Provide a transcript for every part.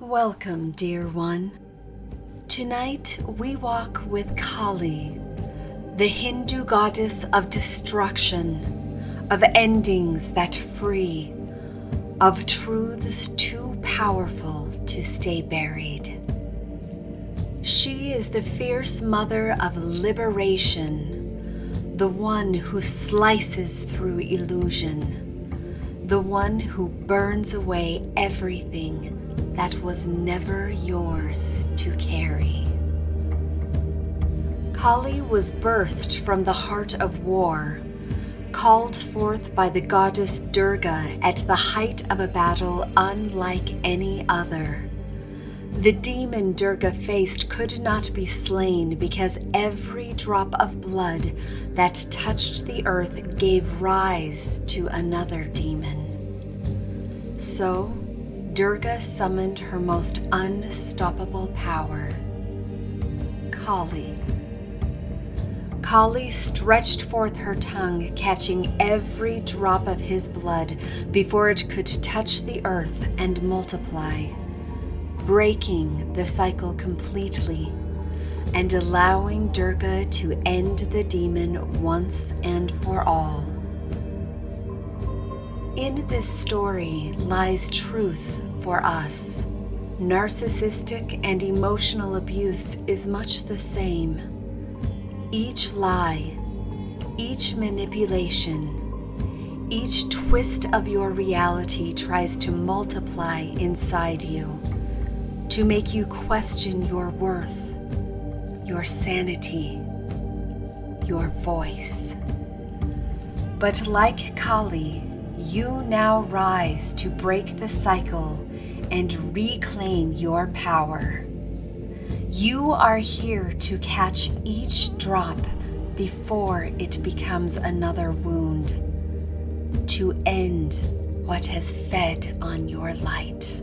Welcome, dear one. Tonight we walk with Kali, the Hindu goddess of destruction, of endings that free, of truths too powerful to stay buried. She is the fierce mother of liberation, the one who slices through illusion, the one who burns away everything that was never yours to carry. Kali was birthed from the heart of war, called forth by the goddess Durga at the height of a battle unlike any other. The demon Durga faced could not be slain because every drop of blood that touched the earth gave rise to another demon. So, Durga summoned her most unstoppable power, Kali. Kali stretched forth her tongue, catching every drop of his blood before it could touch the earth and multiply, breaking the cycle completely and allowing Durga to end the demon once and for all. In this story lies truth for us. Narcissistic and emotional abuse is much the same. Each lie, each manipulation, each twist of your reality tries to multiply inside you, to make you question your worth, your sanity, your voice. But like Kali, you now rise to break the cycle and reclaim your power. You are here to catch each drop before it becomes another wound, to end what has fed on your light.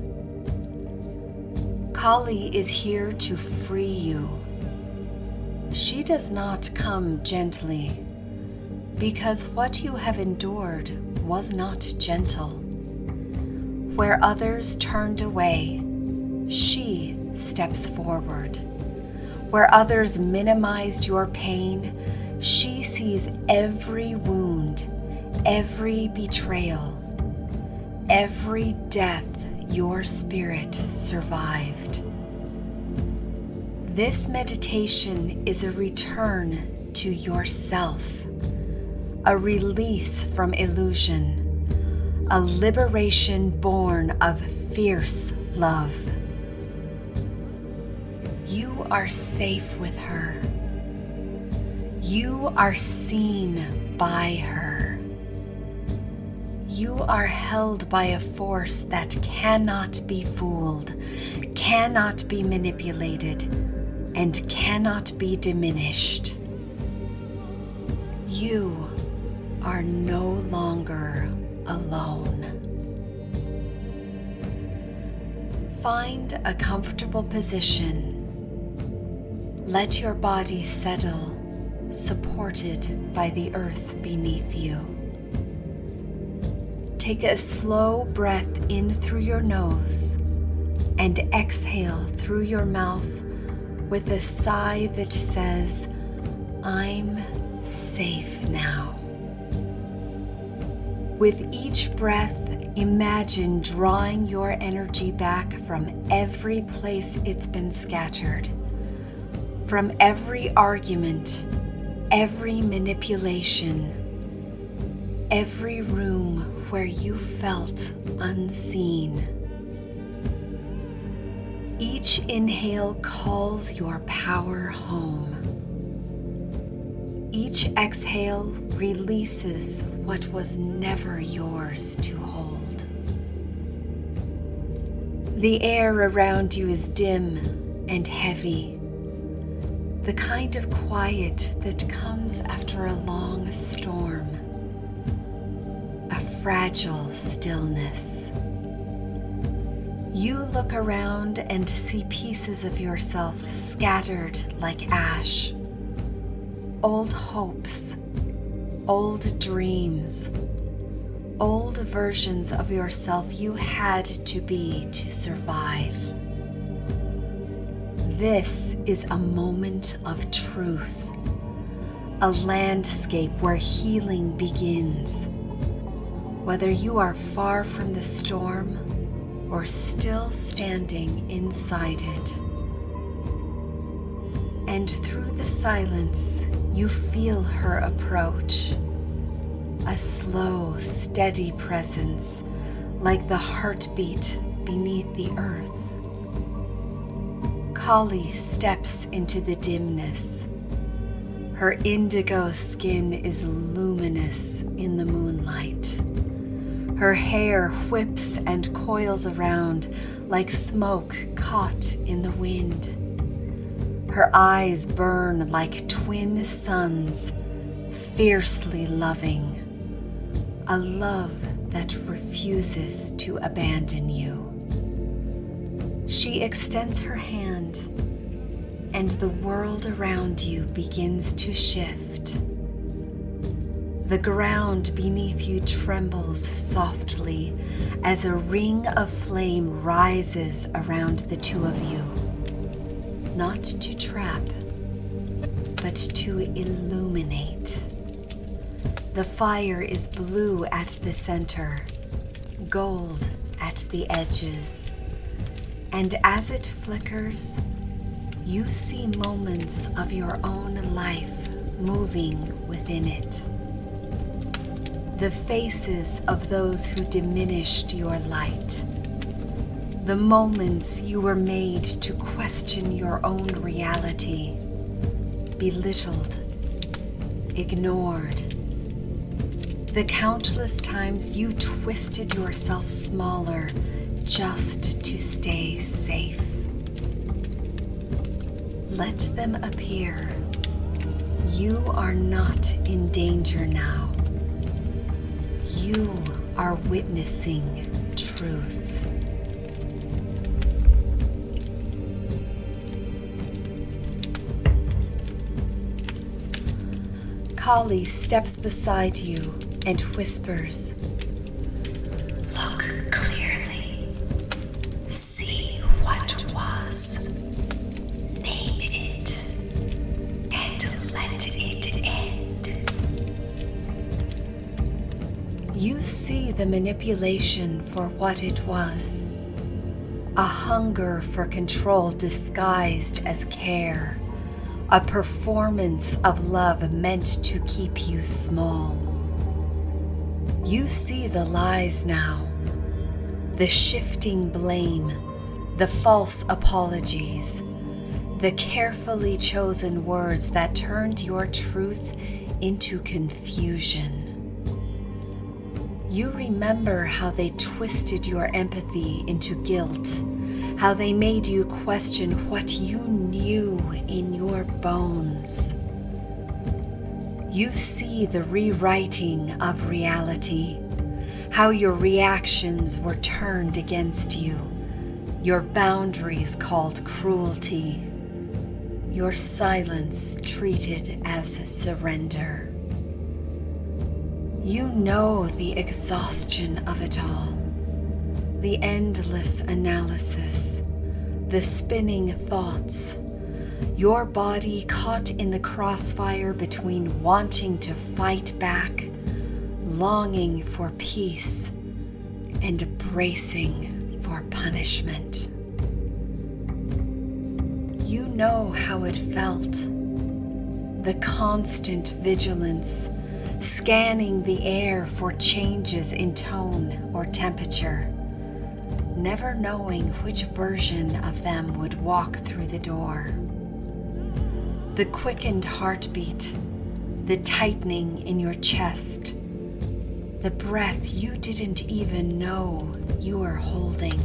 Kali is here to free you. She does not come gently, because what you have endured was not gentle. Where others turned away, she steps forward. Where others minimized your pain, she sees every wound, every betrayal, every death your spirit survived. This meditation is a return to yourself, a release from illusion, a liberation born of fierce love. You are safe with her. You are seen by her. You are held by a force that cannot be fooled, cannot be manipulated, and cannot be diminished. You are no longer alone. Find a comfortable position. Let your body settle, supported by the earth beneath you. Take a slow breath in through your nose and exhale through your mouth with a sigh that says, "I'm safe now." With each breath, imagine drawing your energy back from every place it's been scattered, from every argument, every manipulation, every room where you felt unseen. Each inhale calls your power home. Each exhale releases what was never yours to hold. The air around you is dim and heavy, the kind of quiet that comes after a long storm, a fragile stillness. You look around and see pieces of yourself scattered like ash. Old hopes, old dreams, old versions of yourself you had to be to survive. This is a moment of truth, a landscape where healing begins. Whether you are far from the storm or still standing inside it. And through the silence, you feel her approach. A slow, steady presence, like the heartbeat beneath the earth. Kali steps into the dimness. Her indigo skin is luminous in the moonlight. Her hair whips and coils around like smoke caught in the wind. Her eyes burn like twin suns, fiercely loving, a love that refuses to abandon you. She extends her hand, and the world around you begins to shift. The ground beneath you trembles softly as a ring of flame rises around the two of you. Not to trap, but to illuminate. The fire is blue at the center, gold at the edges. And as it flickers, you see moments of your own life moving within it. The faces of those who diminished your light. The moments you were made to question your own reality, belittled, ignored. The countless times you twisted yourself smaller just to stay safe. Let them appear. You are not in danger now. You are witnessing truth. Kali steps beside you and whispers, "Look clearly. See what was. Name it and let it end." You see the manipulation for what it was. A hunger for control disguised as care. A performance of love meant to keep you small. You see the lies now, the shifting blame, the false apologies, the carefully chosen words that turned your truth into confusion. You remember how they twisted your empathy into guilt, how they made you question what you knew in your bones. You see the rewriting of reality, how your reactions were turned against you, your boundaries called cruelty, your silence treated as surrender. You know the exhaustion of it all. The endless analysis, the spinning thoughts, your body caught in the crossfire between wanting to fight back, longing for peace, and bracing for punishment. You know how it felt, the constant vigilance, scanning the air for changes in tone or temperature, never knowing which version of them would walk through the door. The quickened heartbeat, the tightening in your chest, the breath you didn't even know you were holding.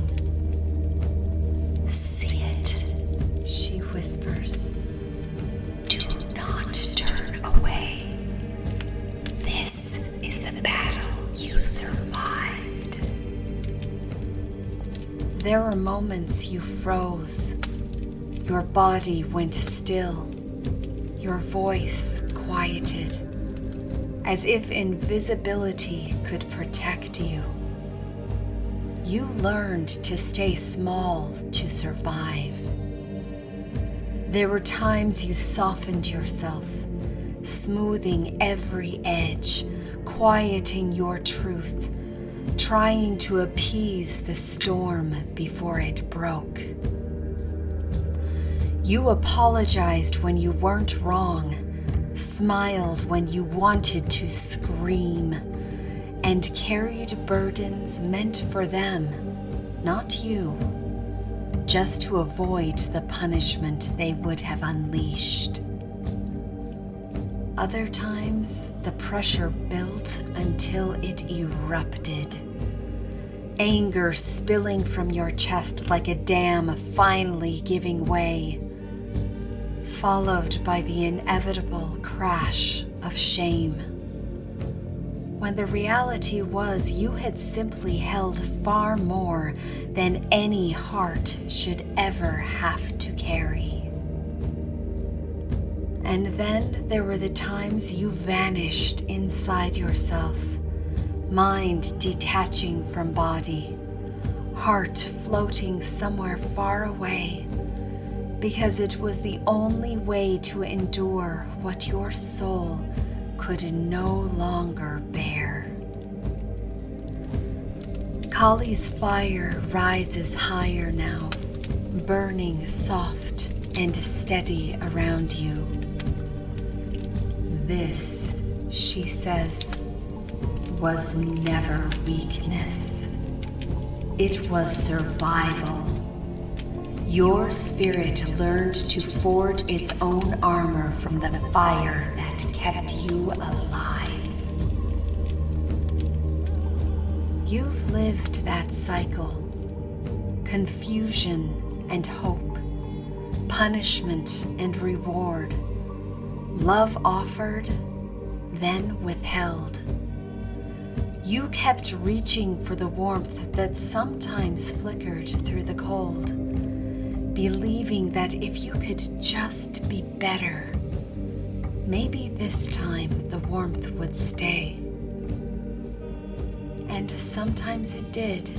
"See it," she whispers. "Do not turn away. This is the battle you survived." There were moments you froze. Your body went still. Your voice quieted, as if invisibility could protect you. You learned to stay small to survive. There were times you softened yourself, smoothing every edge, quieting your truth, trying to appease the storm before it broke. You apologized when you weren't wrong, smiled when you wanted to scream, and carried burdens meant for them, not you, just to avoid the punishment they would have unleashed. Other times, the pressure built until it erupted. Anger spilling from your chest like a dam finally giving way, followed by the inevitable crash of shame. When the reality was you had simply held far more than any heart should ever have to carry. And then there were the times you vanished inside yourself, mind detaching from body, heart floating somewhere far away, because it was the only way to endure what your soul could no longer bear. Kali's fire rises higher now, burning soft and steady around you. This, she says, was never weakness. It was survival. Your spirit learned to forge its own armor from the fire that kept you alive. You've lived that cycle. Confusion and hope, punishment and reward, love offered, then withheld. You kept reaching for the warmth that sometimes flickered through the cold, believing that if you could just be better, maybe this time the warmth would stay. And sometimes it did,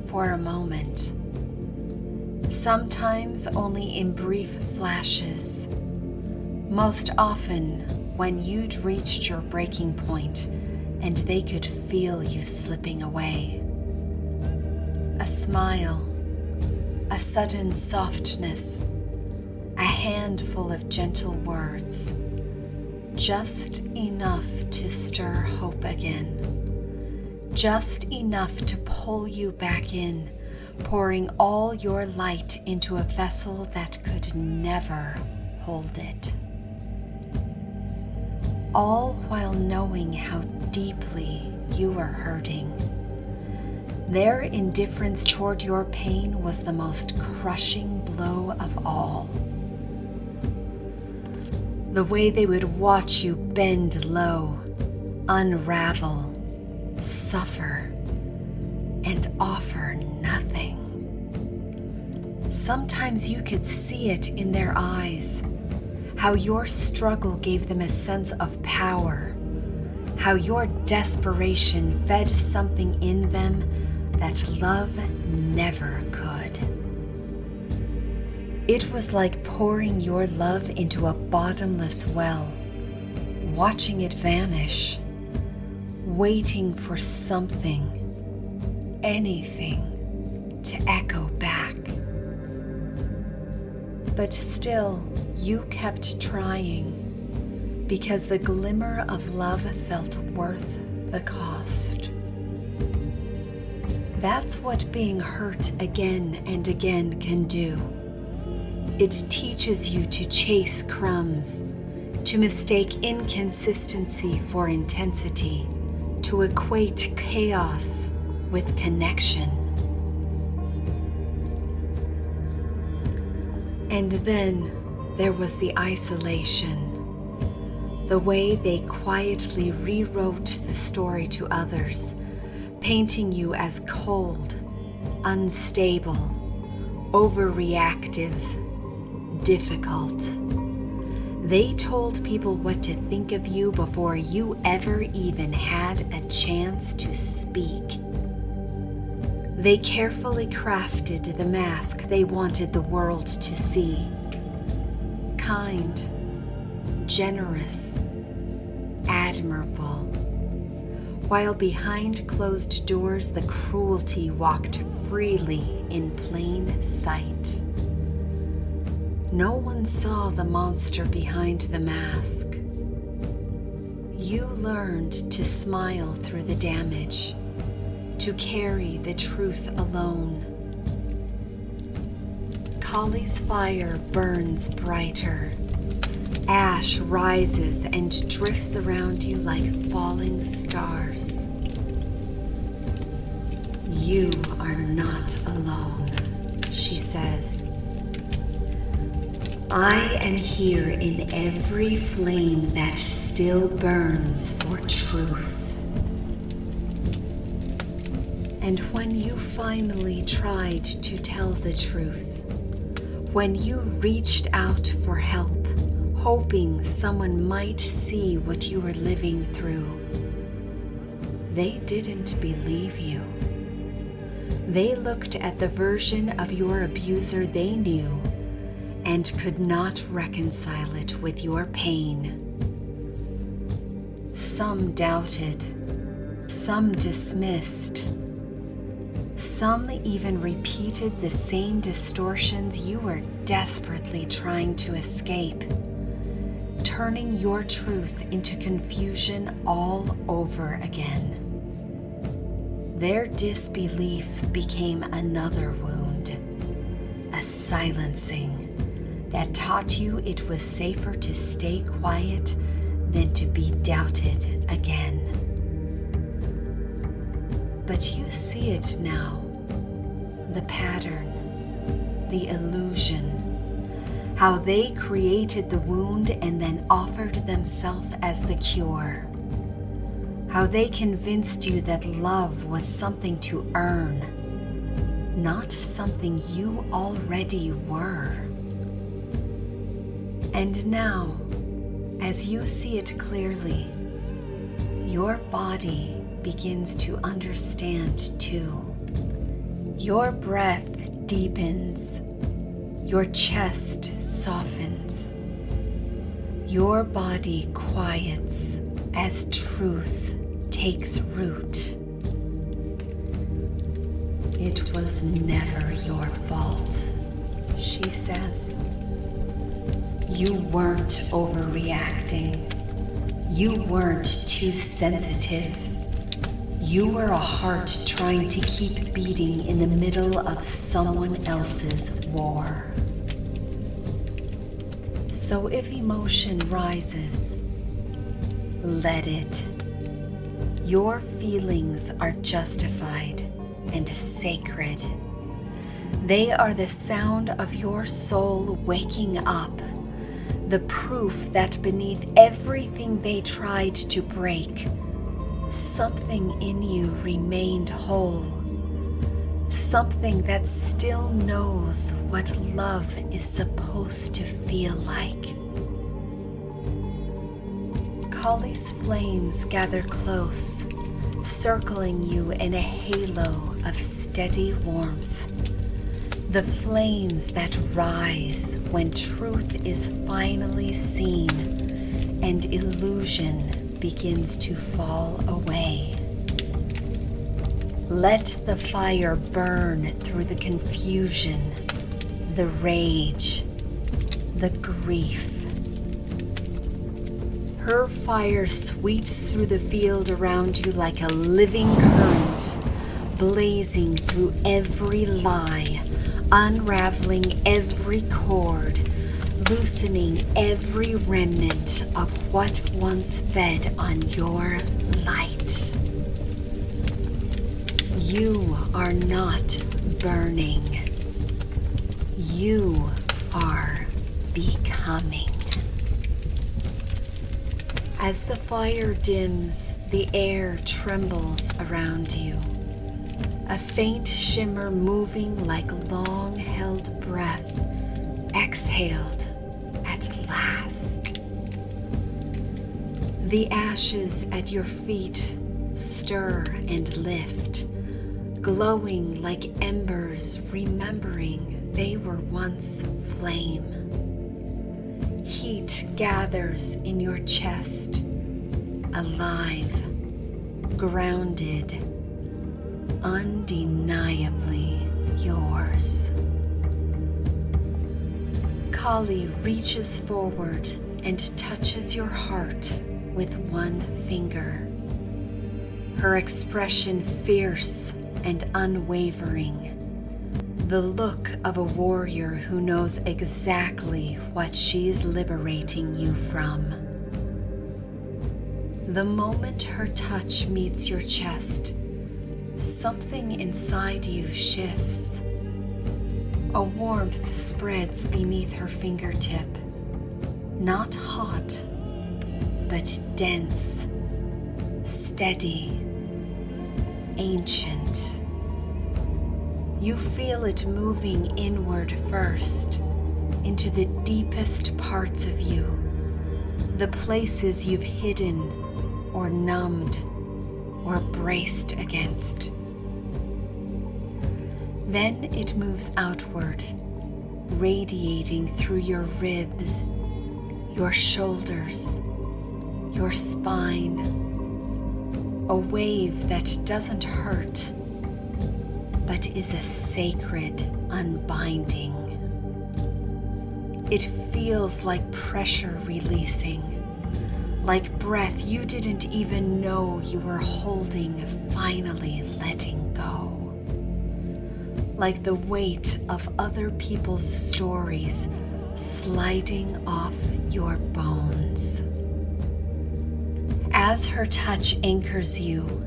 for a moment. Sometimes only in brief flashes. Most often when you'd reached your breaking point and they could feel you slipping away. A smile, a sudden softness, a handful of gentle words, just enough to stir hope again, just enough to pull you back in, pouring all your light into a vessel that could never hold it. All while knowing how deeply you were hurting. Their indifference toward your pain was the most crushing blow of all. The way they would watch you bend low, unravel, suffer, and offer nothing. Sometimes you could see it in their eyes, how your struggle gave them a sense of power, how your desperation fed something in them that love never could. It was like pouring your love into a bottomless well, watching it vanish, waiting for something, anything, to echo back. But still, you kept trying, because the glimmer of love felt worth the cost. That's what being hurt again and again can do. It teaches you to chase crumbs, to mistake inconsistency for intensity, to equate chaos with connection. And then there was the isolation, the way they quietly rewrote the story to others, painting you as cold, unstable, overreactive, difficult. They told people what to think of you before you ever even had a chance to speak. They carefully crafted the mask they wanted the world to see, kind, generous, admirable, while behind closed doors the cruelty walked freely in plain sight. No one saw the monster behind the mask. You learned to smile through the damage, to carry the truth alone. Kali's fire burns brighter. Ash rises and drifts around you like falling stars. You are not alone, she says. I am here in every flame that still burns for truth. And when you finally tried to tell the truth, when you reached out for help, hoping someone might see what you were living through, they didn't believe you. They looked at the version of your abuser they knew and could not reconcile it with your pain. Some doubted, some dismissed, some even repeated the same distortions you were desperately trying to escape, turning your truth into confusion all over again. Their disbelief became another wound, a silencing that taught you it was safer to stay quiet than to be doubted again. But you see it now, the pattern, the illusion, how they created the wound and then offered themselves as the cure, how they convinced you that love was something to earn, not something you already were. And now, as you see it clearly, your body begins to understand too. Your breath deepens, your chest softens, your body quiets as truth takes root. It was never your fault, she says. You weren't overreacting. You weren't too sensitive. You were a heart trying to keep beating in the middle of someone else's war. So if emotion rises, let it. Your feelings are justified and sacred. They are the sound of your soul waking up, the proof that beneath everything they tried to break, something in you remained whole, something that still knows what love is supposed to feel like. Kali's flames gather close, circling you in a halo of steady warmth. The flames that rise when truth is finally seen and illusion begins to fall away. Let the fire burn through the confusion, the rage, the grief. Her fire sweeps through the field around you like a living current, blazing through every lie, unraveling every cord, loosening every remnant of what once fed on your light. You are not burning. You are becoming. As the fire dims, the air trembles around you. A faint shimmer moving like long-held breath, exhaled at last. The ashes at your feet stir and lift, glowing like embers, remembering they were once flame. Heat gathers in your chest, alive, grounded, undeniably yours. Kali reaches forward and touches your heart with one finger. Her expression fierce and unwavering, the look of a warrior who knows exactly what she's liberating you from. The moment her touch meets your chest, something inside you shifts. A warmth spreads beneath her fingertip, not hot, but dense, steady, ancient. You feel it moving inward first, into the deepest parts of you, the places you've hidden or numbed or braced against. Then it moves outward, radiating through your ribs, your shoulders, your spine, a wave that doesn't hurt, but is a sacred unbinding. It feels like pressure releasing, like breath you didn't even know you were holding finally letting go. Like the weight of other people's stories sliding off your bones. As her touch anchors you,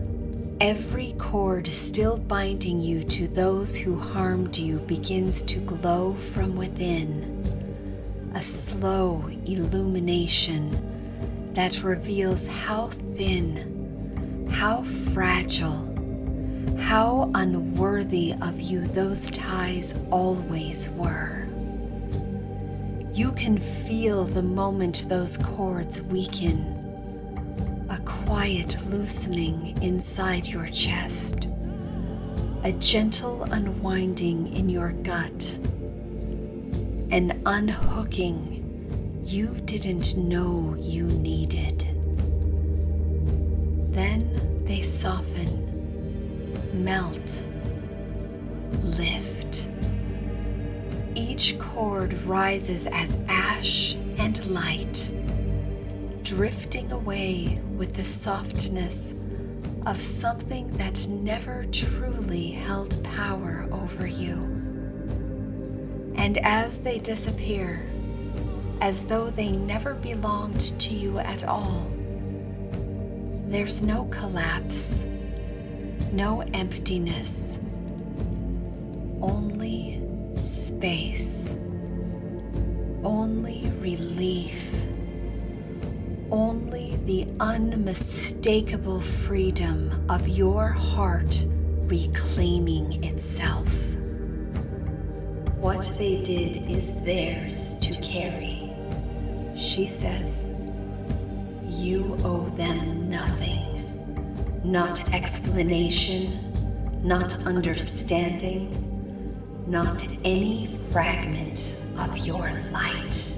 every cord still binding you to those who harmed you begins to glow from within, a slow illumination that reveals how thin, how fragile, how unworthy of you those ties always were. You can feel the moment those cords weaken, a quiet loosening inside your chest, a gentle unwinding in your gut, an unhooking you didn't know you needed. Then they soften, melt, lift. Each cord rises as ash and light, drifting away with the softness of something that never truly held power over you. And as they disappear, as though they never belonged to you at all, there's no collapse, no emptiness, only space, only relief, only the unmistakable freedom of your heart reclaiming itself. What they did is theirs to carry, she says. You owe them nothing. Not explanation, not understanding, not any fragment of your light.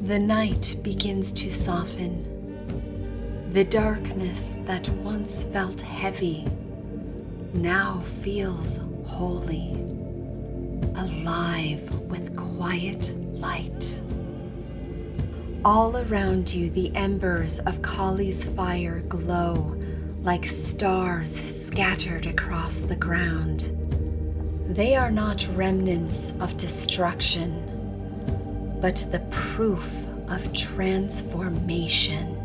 The night begins to soften. The darkness that once felt heavy now feels holy, alive with quiet light. All around you, the embers of Kali's fire glow like stars scattered across the ground. They are not remnants of destruction, but the proof of transformation.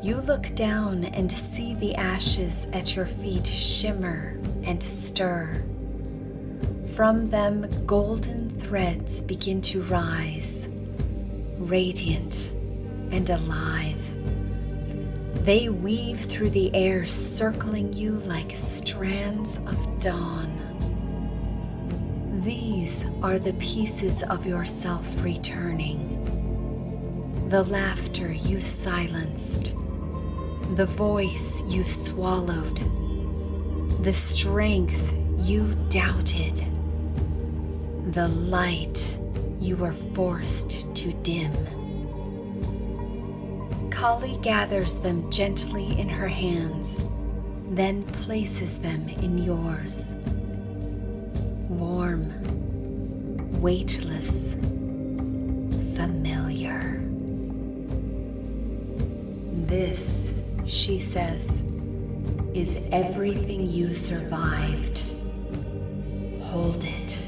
You look down and see the ashes at your feet shimmer and stir. From them, golden threads begin to rise, radiant and alive. They weave through the air, circling you like strands of dawn. These are the pieces of yourself returning. The laughter you silenced, the voice you swallowed, the strength you doubted. The light you were forced to dim. Kali gathers them gently in her hands, then places them in yours. Warm, weightless, familiar. This, she says, is everything you survived. Hold it,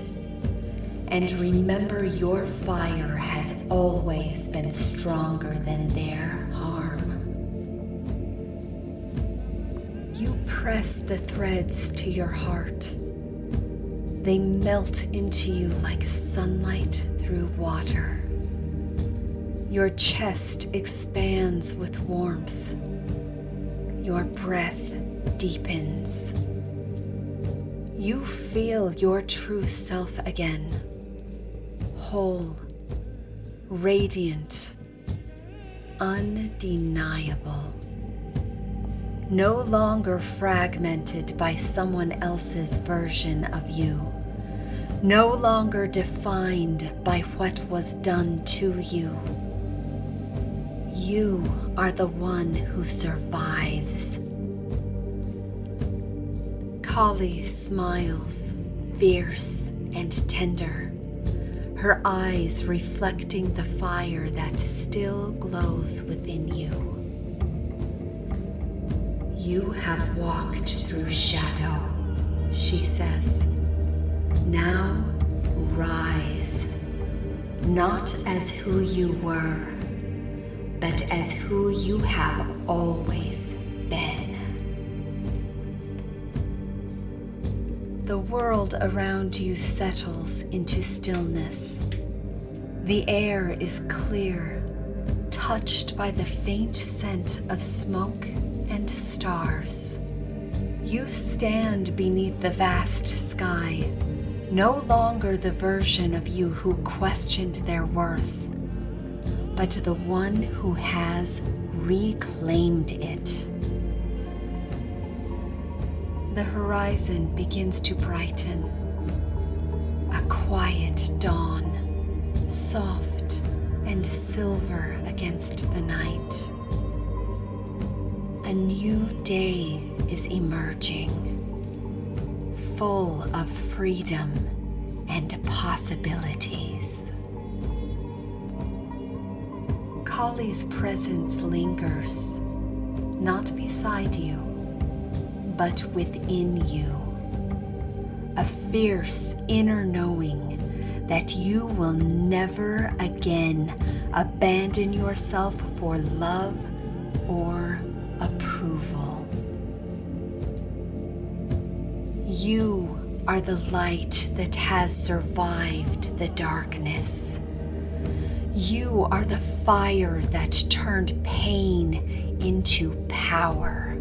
and remember your fire has always been stronger than their harm. You press the threads to your heart. They melt into you like sunlight through water. Your chest expands with warmth. Your breath deepens. You feel your true self again, whole, radiant, undeniable. No longer fragmented by someone else's version of you. No longer defined by what was done to you. You are the one who survives. Kali smiles, fierce and tender, her eyes reflecting the fire that still glows within you. You have walked through shadow, she says. Now rise, not as who you were, but as who you have always been. The world around you settles into stillness. The air is clear, touched by the faint scent of smoke and stars. You stand beneath the vast sky, no longer the version of you who questioned their worth, but the one who has reclaimed it. The horizon begins to brighten. A quiet dawn, soft and silver against the night. A new day is emerging, full of freedom and possibilities. Kali's presence lingers, not beside you, but within you. A fierce inner knowing that you will never again abandon yourself for love or approval. You are the light that has survived the darkness. You are the fire that turned pain into power.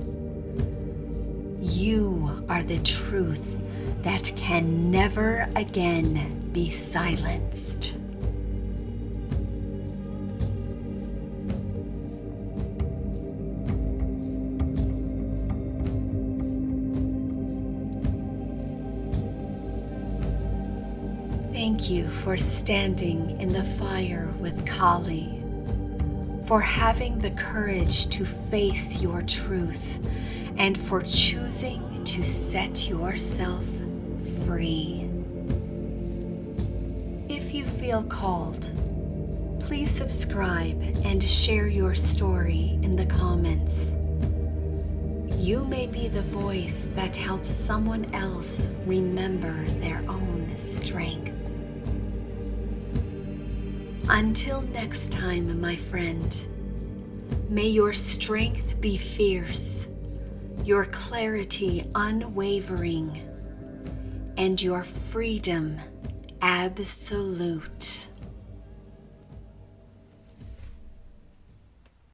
You are the truth that can never again be silenced. Thank you for standing in the fire with Kali, for having the courage to face your truth, and for choosing to set yourself free. If you feel called, please subscribe and share your story in the comments. You may be the voice that helps someone else remember their own strength. Until next time, my friend, may your strength be fierce, your clarity unwavering, and your freedom absolute.